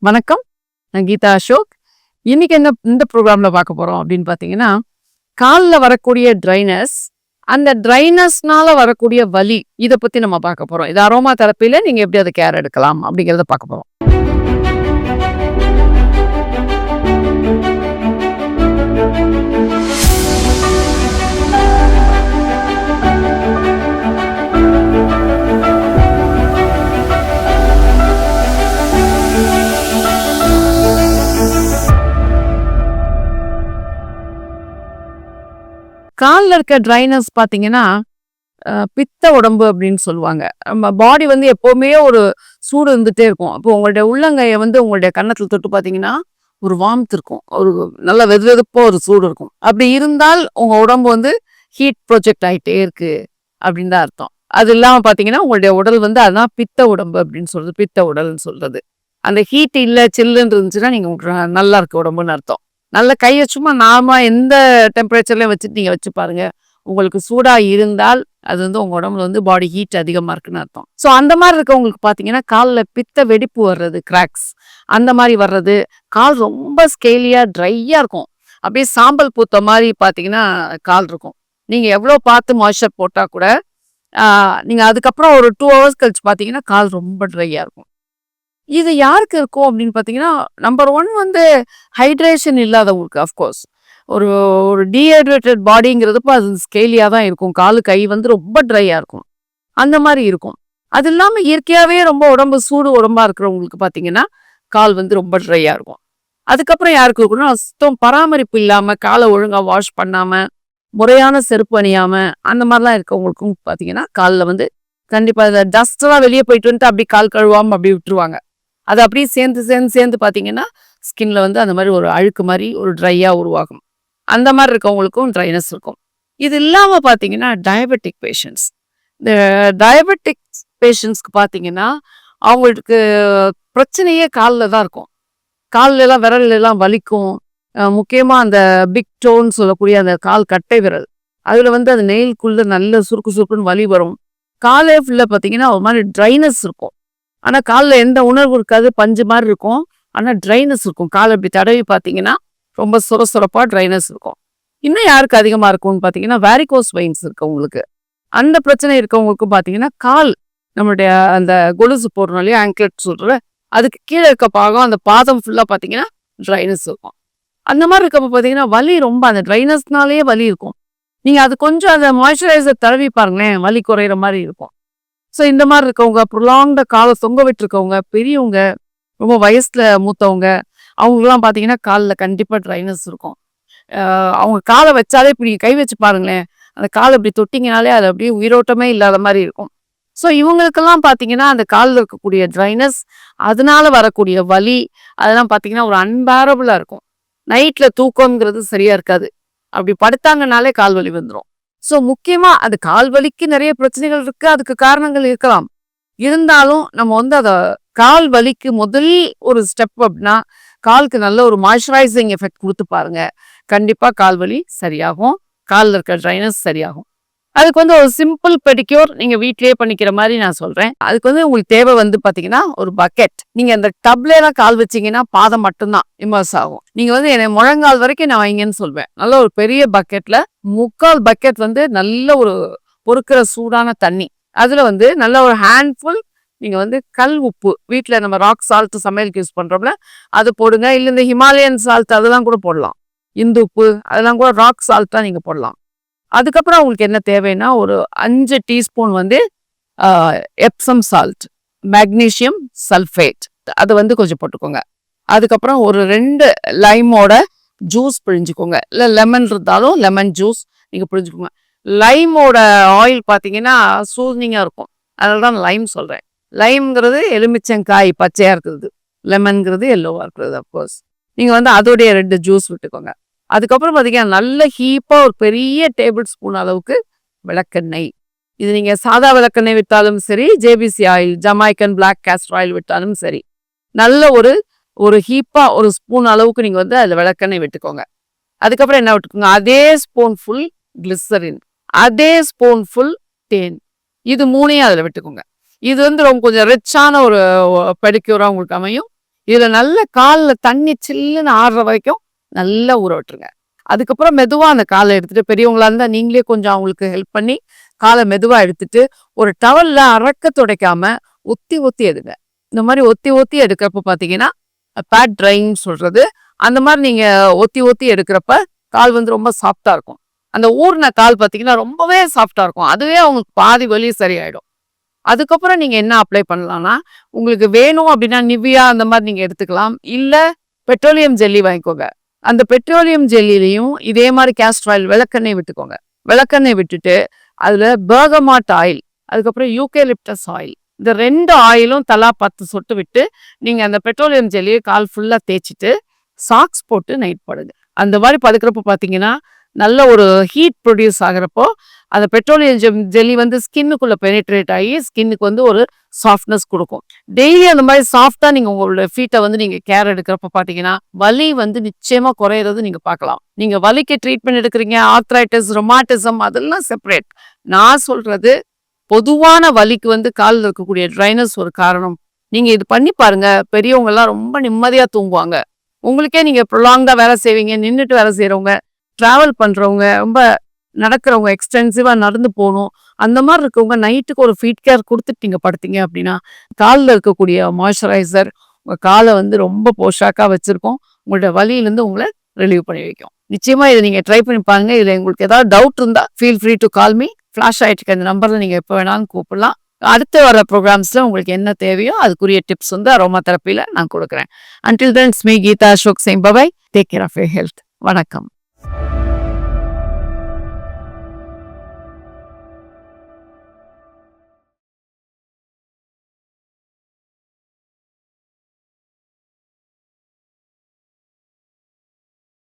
வணக்கம். நான் கீதா அசோக். இன்னைக்கு இந்த ப்ரோக்ராம்ல பார்க்க போறோம் அப்படின்னு பார்த்தீங்கன்னா, கால்ல வரக்கூடிய ட்ரைனஸ், அந்த ட்ரைனஸ்னால வரக்கூடிய வலி, இத பத்தி நம்ம பார்க்க போறோம். இது அரோமா தெரப்பில நீங்க எப்படி அத கேர் எடுக்கலாம் அப்படிங்கிறத பார்க்க போறோம். கால்ல இருக்க ட்ரைனஸ் பார்த்தீங்கன்னா, பித்த உடம்பு அப்படின்னு சொல்லுவாங்க. நம்ம பாடி வந்து எப்பவுமே ஒரு சூடு இருந்துட்டே இருக்கும். அப்போ உங்களுடைய உள்ளங்கைய வந்து உங்களுடைய கன்னத்துல தொட்டு பார்த்தீங்கன்னா, ஒரு வார்ம்த் இருக்கும். ஒரு நல்ல வெதுவெதுப்பா ஒரு சூடு இருக்கும். அப்படி இருந்தால் உங்க உடம்பு வந்து ஹீட் ப்ரொஜெக்ட் ஆயிட்டே இருக்கு அப்படின்னு தான் அர்த்தம். அது இல்லாம பார்த்தீங்கன்னா, உங்களுடைய உடல் வந்து அதான் பித்த உடம்பு அப்படின்னு சொல்றது. பித்த உடல்னு சொல்றது. அந்த ஹீட் இல்ல, சில்லுன்னு இருந்துச்சுன்னா நீங்க நல்லா இருக்க உடம்புன்னு அர்த்தம். நல்ல கைய சும்மா நார்மலா எந்த டெம்பரேச்சர்லயும் வச்சுட்டு நீங்க வச்சு பாருங்க. உங்களுக்கு சூடா இருந்தால், அது வந்து உங்க உடம்புல வந்து பாடி ஹீட் அதிகமா இருக்குன்னு அர்த்தம். ஸோ அந்த மாரி இருக்கவங்களுக்கு பார்த்தீங்கன்னா, கால்ல பித்த வெடிப்பு வர்றது, கிராக்ஸ் அந்த மாரி வர்றது, கால் ரொம்ப ஸ்கேலியா, ட்ரையா இருக்கும். அப்படியே சாம்பல் பூத்த மாரி பார்த்தீங்கன்னா, கால் இருக்கும். நீங்க எவ்வளோ பார்த்து மாய்ஸ்சர் போட்டா கூட, ஆ நீங்க அதுக்கப்புறம் ஒரு 2 ஹவர்ஸ் கழிச்சு பார்த்தீங்கன்னா, கால் ரொம்ப ட்ரையா இருக்கும். இது யாருக்கு இருக்கும் அப்படின்னு பார்த்தீங்கன்னா, நம்பர் 1 வந்து ஹைட்ரேஷன் இல்லாதவங்களுக்கு அஃப்கோர்ஸ். ஒரு ஒரு டீஹைட்ரேட்டட் பாடிங்கிறதுப்ப அது ஸ்கேலியா தான் இருக்கும். காலு, கை வந்து ரொம்ப ட்ரையா இருக்கும். அந்த மாரி இருக்கும். அது இல்லாம இயற்கையாவே ரொம்ப உடம்பு சூடு உடம்பா இருக்கிறவங்களுக்கு பார்த்தீங்கன்னா, கால் வந்து ரொம்ப ட்ரையா இருக்கும். அதுக்கப்புறம் யாருக்கு இருக்குன்னா, சுத்தம் பராமரிப்பு இல்லாம, கால ஒழுங்கா வாஷ் பண்ணாம, முறையான செருப்பு அணியாம, அந்த மாரிலாம் இருக்கவங்களுக்கும் பார்த்தீங்கன்னா, கால்ல வந்து கண்டிப்பா இந்த டஸ்ட்லாம் வெளிய போயிட்டு வந்துட்டு அப்படியே கால் கழுவாம அப்படியே விட்டுருவாங்க. அது அப்படியே சேர்ந்து பார்த்தீங்கன்னா, ஸ்கின்ல வந்து அந்த மாரி ஒரு அழுக்கு மாரி ஒரு ட்ரையா உருவாகும். அந்த மாரி இருக்கவங்களுக்கும் ட்ரைனஸ் இருக்கும். இது இல்லாம பார்த்தீங்கன்னா, டயபெட்டிக் பேஷண்ட்ஸ். இந்த டயபெட்டிக் பேஷண்ட்ஸ்க்கு பார்த்தீங்கன்னா, அவங்களுக்கு பிரச்சனையே கால்ல தான் இருக்கும். கால்லலாம் விரல்லலாம் வலிக்கும். முக்கியமா அந்த பிக் டோன்னு சொல்லக்கூடிய அந்த கால் கட்டை விரல். அதுல வந்து அந்த நெயில்குள்ள நல்ல சுருக்கு சுருக்குன்னு வலி வரும். காலே ஃபுல்லா பார்த்தீங்கன்னா, ஒரு மாரி ட்ரைனஸ் இருக்கும். ஆனா கால்ல எந்த உணர்வு இருக்காது. பஞ்சு மாரி இருக்கும். ஆனா ட்ரைனஸ் இருக்கும். கால இப்படி தடவி பார்த்தீங்கன்னா, ரொம்ப சொரசொரப்பா ட்ரைனஸ் இருக்கும். இன்னும் யாருக்கு அதிகமா இருக்கும்னு பார்த்தீங்கன்னா, வேரிகோஸ் வெயின்ஸ் இருக்கவங்களுக்கு. அந்த பிரச்சனை இருக்கவங்களுக்கும் பார்த்தீங்கன்னா, கால் நம்மளுடைய அந்த கொலுசு போடுறோம் இல்லையா? ஆங்க்லெட் சொல்றோம்ல, அதுக்கு கீழ இருக்க பாகம் அந்த பாதம் ஃபுல்லா பார்த்தீங்கன்னா, ட்ரைனஸ் இருக்கும். அந்த மாரி இருக்கப்ப பார்த்தீங்கன்னா, வலி ரொம்ப அந்த ட்ரைனஸ்னாலேயே வலி இருக்கும். நீங்க அது கொஞ்சம் அந்த மாய்ஸ்சரைசர் தடவி பாருங்களேன், வலி குறையிற மாரி இருக்கும். ஸோ இந்த மாரி இருக்கவங்க, ப்ரொலாங்க்டா கால தொங்க விட்டுருக்கவங்க, பெரியவங்க, ரொம்ப வயசுல மூத்தவங்க, அவங்களுக்குலாம் பார்த்தீங்கன்னா, கால்ல கண்டிப்பா ட்ரைனஸ் இருக்கும். அவங்க கால வச்சாலே இப்படி கை வச்சு பாருங்களேன், அந்த கால இப்படி தொட்டீங்கனாலே அது அப்படியே உயிரோட்டமே இல்லாத மாரி இருக்கும். ஸோ இவங்களுக்கெல்லாம் பார்த்தீங்கன்னா, அந்த கால்ல இருக்கக்கூடிய ட்ரைனஸ், அதனால வரக்கூடிய வலி, அதெல்லாம் பார்த்தீங்கன்னா, ஒரு அன்பேரபிளா இருக்கும். நைட்ல தூக்கம்ங்கிறது சரியா இருக்காது. அப்படி படுத்தாங்கனாலே கால் வலி வந்துரும். ஸோ முக்கியமா அது கால் வலிக்கு நிறைய பிரச்சனைகள் இருக்கு. அதுக்கு காரணங்கள் இருக்கலாம். இருந்தாலும் நம்ம வந்து அத கால் வலிக்கு முதல் ஒரு ஸ்டெப் அப்படின்னா, காலுக்கு நல்ல ஒரு மாய்ஸ்சரைசிங் எஃபெக்ட் குடுத்து பாருங்க. கண்டிப்பா கால் வலி சரியாகும். கால்ல இருக்க ட்ரைனஸ் சரியாகும். அதுக்கு வந்து ஒரு சிம்பிள் பெடிக்யூர் நீங்க வீட்லயே பண்ணிக்கிற மாரி நான் சொல்றேன். அதுக்கு வந்து உங்களுக்கு தேவை வந்து பார்த்தீங்கன்னா, ஒரு பக்கெட். நீங்க அந்த டப்லலாம் கால் வச்சீங்கன்னா, பாதம் மட்டும் தான் இம்மர்ஸ் ஆகும். நீங்க வந்து என்ன முழங்கால் வரைக்கும் நான் வைங்கன்னு சொல்வேன். நல்ல ஒரு பெரிய பக்கெட்ல 3/4 பக்கெட் வந்து நல்ல ஒரு பொறுக்குற சூடான தண்ணி. அதுல வந்து நல்ல ஒரு ஹேண்ட்ஃபுல் நீங்க வந்து கல் உப்பு, வீட்ல நம்ம ராக் சால்ட் சமையலுக்கு யூஸ் பண்றோம்ல, அது போடுங்க. இல்ல இந்த ஹிமாலயன் சால்ட் அதெல்லாம் கூட போடலாம். இந்து உப்பு அதெல்லாம் கூட ராக் சால்ட்டா நீங்க போடலாம். அதுக்கப்புறம் உங்களுக்கு என்ன தேவைன்னா, ஒரு 5 டீஸ்பூன் வந்து அ எப்சம் சால்ட், மேக்னீசியம் சல்ஃபேட் அத வந்து கொஞ்சம் போட்டுக்கோங்க. அதுக்கப்புறம் ஒரு 2 லைமோட ஜூஸ் பிழிஞ்சுக்கோங்க. இல்ல லெமன் இருந்தாலும் லெமன் ஜூஸ் நீங்க பிழிஞ்சுக்கோங்க. லைமோட ஆயில் பார்த்தீங்கன்னா, சூதிங்கா இருக்கும். அதனால தான் லைம் சொல்றேன். லைம்ங்கிறது எலுமிச்சங்காய் பச்சையா இருக்கிறது. லெமன்ங்கிறது எல்லோவா இருக்கிறது அஃப்கோர்ஸ். நீங்க வந்து அதோடைய 2 ஜூஸ் விட்டுக்கோங்க. அதுக்கப்புறம் பார்த்தீங்கன்னா, நல்ல ஹீப்பா ஒரு பெரிய டேபிள் ஸ்பூன் அளவுக்கு விளக்கெண்ணெய். இது நீங்க சாதா விளக்கெண்ணெய் விட்டாலும் சரி, JBC oil, Jamaican black castor oil விட்டாலும் சரி. நல்ல ஒரு ஒரு ஹீப்பா ஒரு ஸ்பூன் அளவுக்கு நீங்க வந்து அதில விளக்கெண்ணெய் விட்டுக்கோங்க. அதுக்கப்புறம் என்ன விட்டுக்கோங்க, அதே ஸ்பூன் ஃபுல் கிளிசரின், அதே ஸ்பூன் ஃபுல் தேன். இது 3யும் அதில விட்டுக்கோங்க. இது வந்து ரொம்ப கொஞ்சம் ரிச்சான ஒரு பெடிக்யூரா உங்களுக்கு அமையும். இதுல நல்ல கால்ல தண்ணி சில்லுன்னு ஆடுற வரைக்கும் நல்லா ஊற விட்டுருங்க. அதுக்கப்புறம் மெதுவா அந்த காலை எடுத்துட்டு, பெரியவங்களா இருந்தா நீங்களே கொஞ்சம் அவங்களுக்கு ஹெல்ப் பண்ணி காலை மெதுவா எடுத்துட்டு, ஒரு டவல்ல அரக்க துடைக்காம ஒத்தி ஒத்தி எடுங்க. இந்த மாதிரி ஒத்தி ஒத்தி எடுக்கிறப்ப பாத்தீங்கன்னா பேட் ட்ரைன்னு சொல்றது. அந்த மாதிரி நீங்க ஒத்தி ஒத்தி எடுக்கிறப்ப கால் வந்து ரொம்ப சாஃப்டா இருக்கும். அந்த ஊர்ன கால் பாத்தீங்கன்னா ரொம்பவே சாஃப்டா இருக்கும். அதுவே அவங்களுக்கு பாதி வலி சரியாயிடும். அதுக்கப்புறம் நீங்க என்ன அப்ளை பண்ணலாம்னா, உங்களுக்கு வேணும் அப்படின்னா நிவ்யா அந்த மாதிரி நீங்க எடுத்துக்கலாம். இல்ல பெட்ரோலியம் ஜெல்லி வாங்கிக்கோங்க. அந்த பெட்ரோலியம் ஜெல்லிலையும் இதே மாதிரி கேஸ்டர் ஆயில் விளக்கெண்ணெய் விட்டுக்கோங்க. விளக்கெண்ணெய் விட்டுட்டு அதுல பெர்கமாட் ஆயில், அதுக்கப்புறம் யூகலிப்டஸ் ஆயில், இந்த 2 ஆயிலும் தலா 10 சொட்டு விட்டு நீங்க அந்த பெட்ரோலியம் ஜெல்லியை கால் ஃபுல்லா தேய்ச்சிட்டு சாக்ஸ் போட்டு நைட் படுங்க. அந்த மாதிரி படுக்கிறப்ப பாத்தீங்கன்னா நல்ல ஒரு ஹீட் ப்ரொடியூஸ் ஆகிறப்போ அந்த பெட்ரோலியம் ஜெல்லி வந்து ஸ்கின்னுக்குள்ள பெனிட்ரேட் ஆகி ஸ்கின்னுக்கு வந்து ஒரு சாஃப்ட்னஸ் கொடுக்கும். டெய்லி அந்த மாதிரி சாஃப்டா நீங்க உங்களோட ஃபீட்டை வந்து நீங்க கேர் எடுக்கிறப்ப பாத்தீங்கன்னா வலி வந்து நிச்சயமா குறையிறது நீங்க பார்க்கலாம். நீங்க வலிக்கு ட்ரீட்மெண்ட் எடுக்கிறீங்க, ஆர்த்ரைட்டிஸ், ரொமாட்டிசம் அதெல்லாம் செப்பரேட். நான் சொல்றது பொதுவான வலிக்கு வந்து காலில் இருக்கக்கூடிய ட்ரைனஸ் ஒரு காரணம். நீங்க இது பண்ணி பாருங்க. பெரியவங்க எல்லாம் ரொம்ப நிம்மதியா தூங்குவாங்க. உங்களுக்கே நீங்க ப்ரொலாங்கா வேலை செய்வீங்க, நின்றுட்டு வேலை செய்யறவங்க, டிராவல் பண்றவங்க, ரொம்ப நடக்கிறவங்க, எக்ஸ்டென்சிவா நடந்து போகணும், அந்த மாதிரி இருக்கவங்க நைட்டுக்கு ஒரு ஃபீட் கேர் கொடுத்துட்டு நீங்க படுத்தீங்க அப்படின்னா காலில் இருக்கக்கூடிய மாய்ஸ்சரைசர் உங்க காலை வந்து ரொம்ப போஷாக்கா வச்சிருக்கோம். உங்களோட வலியிலேருந்து உங்களை ரிலீவ் பண்ணி வைக்கும். நிச்சயமா இதை நீங்க ட்ரை பண்ணி பாருங்க. இதுல உங்களுக்கு ஏதாவது டவுட் இருந்தா feel free to call me. Flash ஆயிட்டு இந்த நம்பர்ல நீங்க எப்போ வேணாலும் கூப்பிடலாம். அடுத்து வர ப்ரோக்ராம்ஸ்ல உங்களுக்கு என்ன தேவையோ அதுக்குரிய டிப்ஸ் வந்து அரோமா தெரப்பியில நான் கொடுக்குறேன். Until then it's me Geetha Ashok same. Bye. Take care of your health. வணக்கம்.